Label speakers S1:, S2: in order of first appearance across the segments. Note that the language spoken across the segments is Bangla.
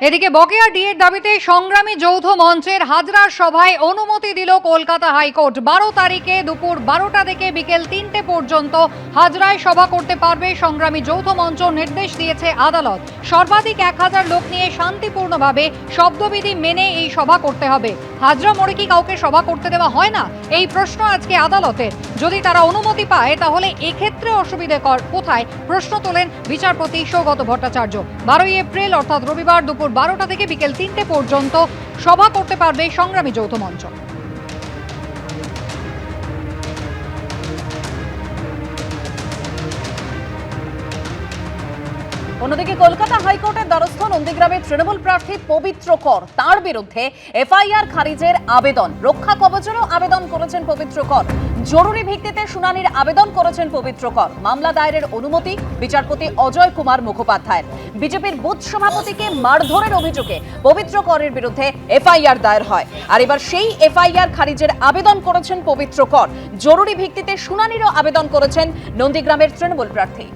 S1: এদিকে বকেয়া ডিএর দাবিতে সংগ্রামী যৌথ মঞ্চের হাজরার সভায় অনুমতি দিল কলকাতা হাইকোর্ট। 12 তারিখে দুপুর 12টা থেকে বিকেল 3টে পর্যন্ত হাজরায় সভা করতে পারবে সংগ্রামী যৌথ মঞ্চ, নির্দেশ দিয়েছে আদালত। সর্বাধিক 1000 লোক নিয়ে শান্তিপূর্ণভাবে শব্দবিধি মেনে এই সভা করতে হবে। হাজরা মোড়ে কি কাউকে সভা করতে দেওয়া হয় না? এই প্রশ্ন আজকে আদালতের। যদি তারা অনুমতি পায় তাহলে এক্ষেত্রে অসুবিধে কোথায়, প্রশ্ন তোলেন বিচারপতি সৌগত ভট্টাচার্য। 12 এপ্রিল অর্থাৎ রবিবার দুপুর 12টা থেকে বিকেল 3টে পর্যন্ত সভা করতে পারবে সংগ্রামী যৌথ মঞ্চ।
S2: অন্যদিকে কলকাতা হাইকোর্টের দ্বারস্থ নন্দীগ্রামের তৃণমূল প্রার্থী পবিত্র কর, তার বিরুদ্ধে এফআইআর খারিজের আবেদন, রক্ষা কবচেরও আবেদন করেছেন পবিত্র কর। জরুরি ভিত্তিতে শুনানির আবেদন করেছেন পবিত্র কর। মামলা দায়েরের অনুমতি বিচারপতি অজয় কুমার মুখোপাধ্যায়ের। বিজেপির বুথ সভাপতিকে মারধরের অভিযোগে পবিত্র করের বিরুদ্ধে এফআইআর দায়ের হয়। আর এবার সেই এফআইআর খারিজের আবেদন করেছেন পবিত্র কর। জরুরি ভিত্তিতে শুনানিরও আবেদন করেছেন নন্দীগ্রামের তৃণমূল প্রার্থী।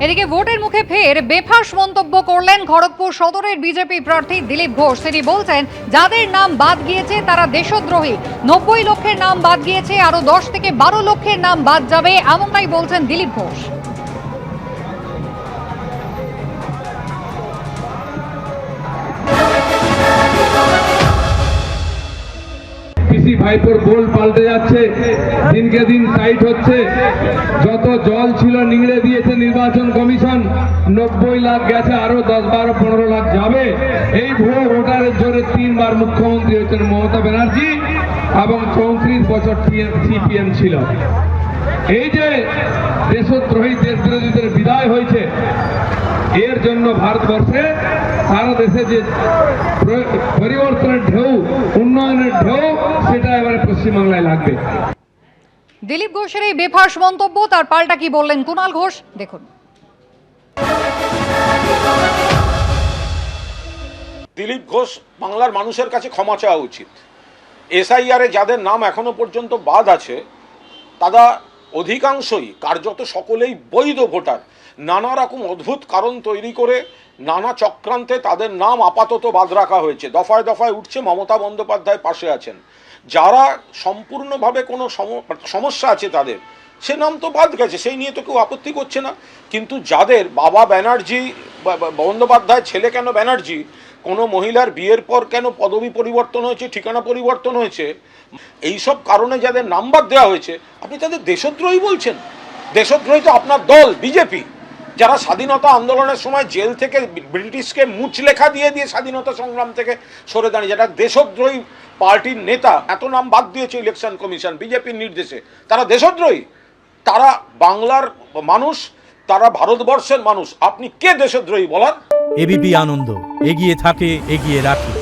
S1: এদিকে ভোটের মুখে ফের বেফাঁস মন্তব্য করলেন খড়গপুর সদরের বিজেপি প্রার্থী দিলীপ ঘোষ। তিনি বলছেন, যাদের নাম বাদ গিয়েছে তারা দেশদ্রোহী। 90 লক্ষের নাম বাদ গিয়েছে, আরো 10 থেকে 12 লক্ষের নাম বাদ যাবে, এমনটাই বলছেন দিলীপ ঘোষ।
S3: ভাইপোর বোল পাল্টে যাচ্ছে, দিনকে দিন টাইট হচ্ছে। যত জল ছিল নিংড়ে দিয়েছে নির্বাচন কমিশন। 90 লাখ গেছে, আরো 10, 12, 15 লাখ যাবে। এই ভুয়ো ভোটারের জোরে 3 বার মুখ্যমন্ত্রী হচ্ছেন মমতা ব্যানার্জি এবং 34 বছর সিপিএম ছিল। এই যে দেশদ্রোহী দেশবিরোধীদের বিদায় হয়েছে, এর জন্য ভারতবর্ষে সারা দেশে যে পরিবর্তনের ঢেউ, উন্নয়নের ঢেউ, সেটা এবারে পশ্চিমবাংলায় লাগবে।
S1: দিলীপ ঘোষের এই বেফাঁস মন্তব্য, তার পাল্টা কি বললেন কুণাল ঘোষ, দেখুন।
S4: দিলীপ ঘোষ বাংলার মানুষের কাছে ক্ষমা চাওয়া উচিত। এসআইআরে যাদের নাম এখনো পর্যন্ত বাদ আছে তারা অধিকাংশই, কার্যত সকলেই বৈধ ভোটার। নানা রকম অদ্ভুত কারণ তৈরি করে নানা চক্রান্তে তাদের নাম আপাতত বাদ রাখা হয়েছে। দফায় দফায় উঠছে মমতা বন্দ্যোপাধ্যায় পাশে আছেন। যারা সম্পূর্ণভাবে কোনো সমস্যা আছে তাদের সে নাম তো বাদ গেছে, সেই নিয়ে তো কেউ আপত্তি করছে না। কিন্তু যাদের বাবা ব্যানার্জি বন্দ্যোপাধ্যায়, ছেলে কেন ব্যানার্জি, কোনো মহিলার বিয়ের পর কেন পদবি পরিবর্তন হয়েছে, ঠিকানা পরিবর্তন হয়েছে, এইসব কারণে যাদের নাম বাদ দেওয়া হয়েছে, আপনি তাদের দেশদ্রোহী বলছেন। দেশদ্রোহী তো আপনার দল বিজেপি, যারা স্বাধীনতা আন্দোলনের সময় জেল থেকে ব্রিটিশকে মুচলেখা দিয়ে দিয়ে স্বাধীনতা সংগ্রাম থেকে সরে দাঁড়িয়ে, যারা দেশদ্রোহী পার্টির নেতা, এত নাম বাদ দিয়েছে ইলেকশন কমিশন বিজেপির নির্দেশে, তারা দেশদ্রোহী? তারা বাংলার মানুষ, তারা ভারতবর্ষের মানুষ। আপনি কে দেশদ্রোহী বলার?
S5: এবিপি আনন্দ, এগিয়ে থাকে, এগিয়ে রাখে।